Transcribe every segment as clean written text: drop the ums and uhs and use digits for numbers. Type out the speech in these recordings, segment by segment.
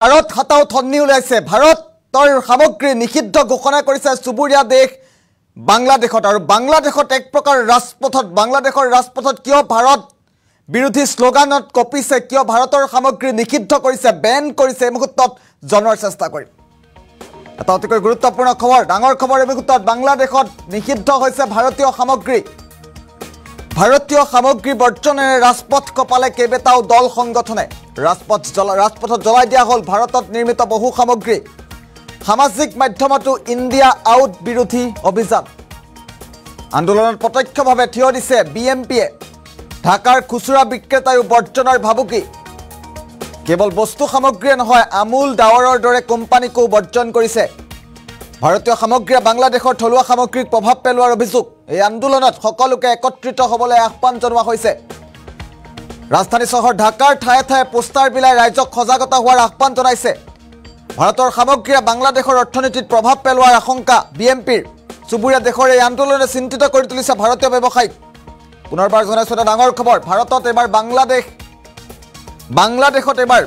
ভাৰত হাতাও থন্নি ওলাইছে ভাৰতৰ সামগ্ৰী নিষিদ্ধ ঘোষণা কৰিছে চুবুৰীয়া দেশ বাংলাদেশত আৰু বাংলাদেশত এক প্ৰকাৰ বাংলাদেশৰ ৰাজপথত কিয় ভাৰত বিৰোধী স্লোগানত কপিছে কিয় ভাৰতৰ সামগ্ৰী নিষিদ্ধ কৰিছে বেন কৰিছে এই মুহূৰ্তত জনাৰ চেষ্টা কৰিম এটা অতিকৈ গুৰুত্বপূৰ্ণ খবৰ ডাঙৰ খবৰ এই মুহূৰ্তত বাংলাদেশত নিষিদ্ধ হৈছে ভাৰতীয় সামগ্ৰী বৰ্জনেৰে ৰাজপথ কপালে কেইবাটাও দল সংগঠনে ৰাজপথত জ্বলাই দিয়া হ'ল ভাৰতত নিৰ্মিত বহু সামগ্ৰী সামাজিক মাধ্যমতো ইণ্ডিয়া আউট বিৰোধী অভিযান আন্দোলনত প্ৰত্যক্ষভাৱে থিয় দিছে বিএমপিয়ে ঢাকাৰ খুচুৰা বিক্ৰেতায়ো বৰ্জনৰ ভাবুকি কেৱল বস্তু সামগ্ৰীয়ে নহয় আমুল ডাৱৰৰ দৰে কোম্পানীকো বৰ্জন কৰিছে ভাৰতীয় সামগ্ৰীয়ে বাংলাদেশৰ থলুৱা সামগ্ৰীক প্ৰভাৱ পেলোৱাৰ অভিযোগ এই আন্দোলনত সকলোকে একত্ৰিত হ'বলৈ আহ্বান জনোৱা হৈছে ৰাজধানী চহৰ ঢাকাৰ ঠায়ে ঠায়ে পোষ্টাৰ বিলাই ৰাইজক সজাগতা হোৱাৰ আহ্বান জনাইছে ভাৰতৰ সামগ্ৰীয়ে বাংলাদেশৰ অৰ্থনীতিত প্ৰভাৱ পেলোৱাৰ আশংকা বিএমপিৰ চুবুৰীয়া দেশৰ এই আন্দোলনে চিন্তিত কৰি তুলিছে ভাৰতীয় ব্যৱসায়ীক পুনৰবাৰ জনাইছো এটা ডাঙৰ খবৰ ভাৰতত এবাৰ বাংলাদেশত এবাৰ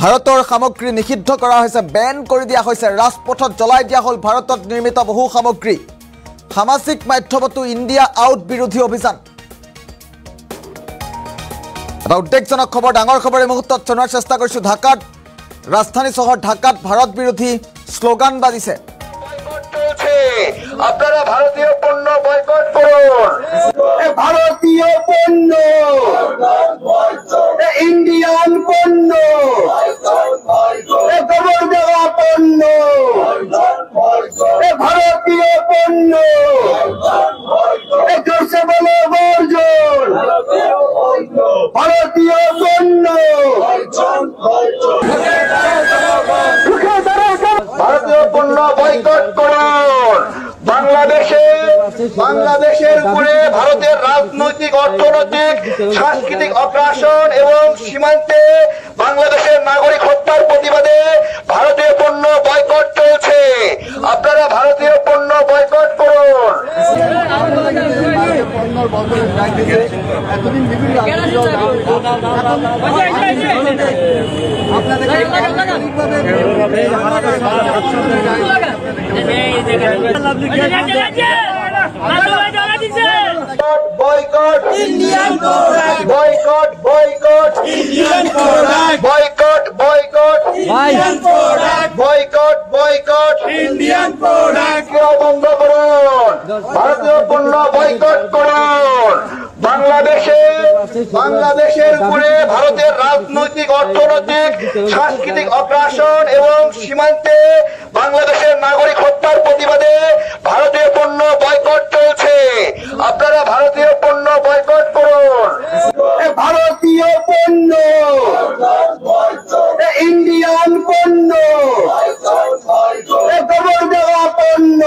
ভাৰতৰ সামগ্ৰী নিষিদ্ধ কৰা হৈছে বেন কৰি দিয়া হৈছে ৰাজপথত জ্বলাই দিয়া হ'ল ভাৰতত নিৰ্মিত বহু সামগ্ৰী সামাজিক মাধ্যমতো ইণ্ডিয়া আউট বিৰোধী অভিযান এটা উদ্বেগজনক খবৰ ডাঙৰ খবৰ এই মুহূৰ্তত জনাৰ চেষ্টা কৰিছো ঢাকাত রাজধানী শহর ঢাকাত ভারত বিরোধী স্লোগান বাজিছে আপনারা ভারতীয় পণ্য বয়কট করুন ভারতীয় পণ্য ইন্ডিয়ান পণ্য গোবর দেওয়া পণ্য ভারতীয় পণ্য জোরসে বলো বর্জন ভারতীয় পণ্য ভারতীয় পণ্য বয়কট করুন বাংলাদেশের উপরে ভারতের রাজনৈতিক অর্থনৈতিক সাংস্কৃতিক আগ্রাসন এবং সীমান্তে বাংলাদেশের নাগরিক হত্যার প্রতিবাদে ভারতীয় পণ্য বয়কট চলছে আপনারা ভারতীয় পণ্য বয়কট করুন boycott Indian product boycott Indian product boycott Indian product boycott Indian product বন্ধ করুন ভারতীয় পণ্য বয়কট করুন বাংলাদেশের উপরে ভারতের রাজনৈতিক অর্থনৈতিক সাংস্কৃতিক আগ্রাসন এবং সীমান্তে বাংলাদেশের নাগরিক হত্যার প্রতিবাদে ভারতীয় পণ্য বয়কট চলছে আপনারা ভারতীয় পণ্য বয়কট করুন ভারতীয় পণ্য ইন্ডিয়ান পণ্য গোবর দেওয়া পণ্য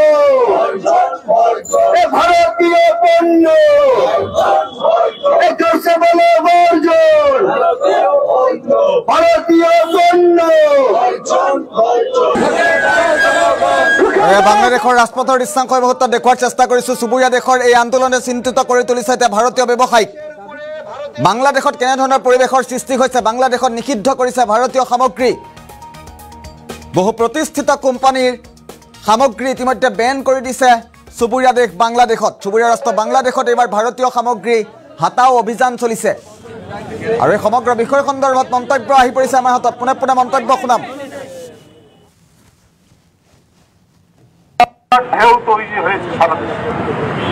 ভারতীয় পণ্য জোরসে বলো বর্জন ভারতীয় পণ্য বাংলাদেশৰ ৰাজপথৰ দৃশ্যাংশ মুহূৰ্তত দেখুৱাৰ চেষ্টা কৰিছো চুবুৰীয়া দেশৰ এই আন্দোলনে চিন্তিত কৰি তুলিছে এতিয়া ভাৰতীয় ব্যৱসায়ীক বাংলাদেশত কেনেধৰণৰ পৰিৱেশৰ সৃষ্টি হৈছে বাংলাদেশত নিষিদ্ধ কৰিছে ভাৰতীয় সামগ্ৰী বহু প্ৰতিষ্ঠিত কোম্পানীৰ সামগ্ৰী ইতিমধ্যে বেন কৰি দিছে চুবুৰীয়া দেশ বাংলাদেশত চুবুৰীয়া ৰাষ্ট্ৰ বাংলাদেশত এইবাৰ ভাৰতীয় সামগ্ৰী হাতাও অভিযান চলিছে আৰু এই সমগ্ৰ বিষয় সন্দৰ্ভত মন্তব্য আহি পৰিছে আমাৰ হাতত পুনে মন্তব্য শুনাম ঢেউ তৈরি হয়েছে সারা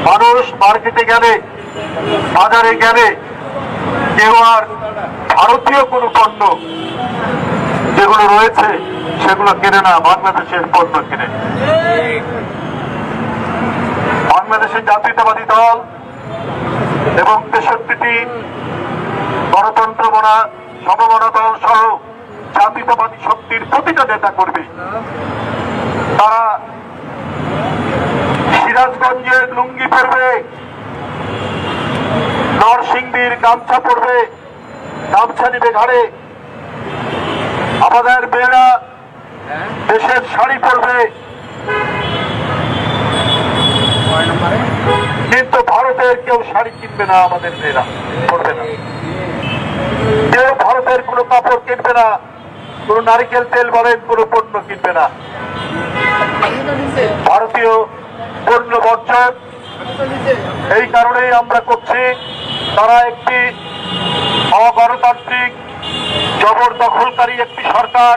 মানুষ মার্কেটে গেলে বাজারে গেলে কেউ আর ভারতীয় কোনো পণ্য যেগুলো রয়েছে সেগুলো কেনে না বাংলাদেশের পণ্য কেনে বাংলাদেশের জাতীয়তাবাদী দল এবং ৬৩টি গণতন্ত্রমনা সমমনা দল সহ জাতীয়তাবাদী শক্তির প্রতিটা নেতা কর্মী তারা সিরাজগঞ্জের লুঙ্গি পরবে নরসিংদীর গামছা পরবে গামছা নিবে ঘাড়ে আমাদের মেয়েরা দেশের শাড়ি পরবে কিন্তু ভারতের কেউ শাড়ি কিনবে না আমাদের মেয়েরা পরবে না কেউ ভারতের কোনো কাপড় কিনবে না কোন নারিকেল তেল বলেন কোন পণ্য কিনবে না। ভারতীয় পণ্য বর্জন এই কারণেই আমরা করছি, তারা একটি অগণতান্ত্রিক জবরদখলকারী একটি সরকার,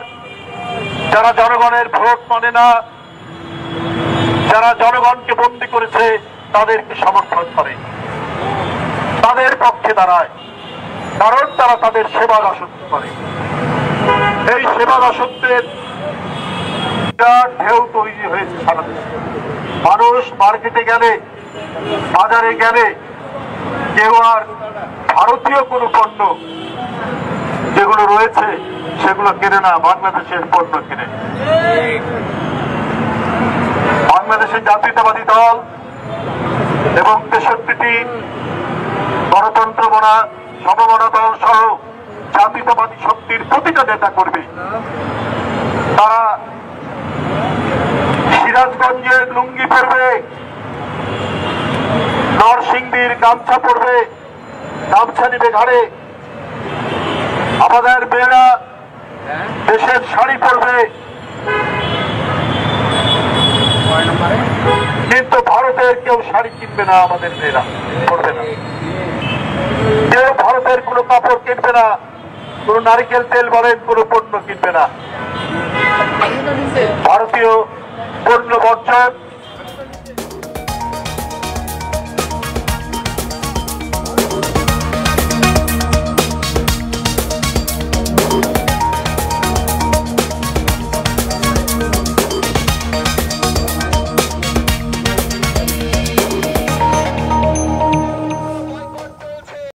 যারা জনগণের ভোট মানে না, যারা জনগণকে বন্দী করেছে তাদেরকে সমর্থন করে, তাদের পক্ষে দাঁড়ায়, কারণ তারা তাদের সেবা দাসত্ব করে। এই সেবা দাসত্বের ঢেউ তৈরি হয়েছে সারা দেশে। মানুষ মার্কেটে গেলে, বাজারে গেলে কেউ আর ভারতীয় কোনো পণ্য যেগুলো রয়েছে সেগুলো কেনে না, বাংলাদেশের পণ্য কেনে। বাংলাদেশের জাতীয়তাবাদী দল এবং 63টি গণতন্ত্র মনা সমমনা দল সহ জাতীয়তাবাদী শক্তির প্রতিটা নেতা করবে, তারা সিরাজগঞ্জের লুঙ্গি পরবে, নরসিংদীর গামছা পরবে, গামছা নিবে ঘাড়ে, আমাদের মেয়েরা দেশের শাড়ি পরবে, কিন্তু ভারতের কেউ শাড়ি কিনবে না, আমাদের মেয়েরা পরবে না। কেউ ভারতের কোনো কাপড় কিনবে না, কোন নারিকেল তেল বলেন কোন পণ্য কিনবে না। ভারতীয় পণ্য বর্জন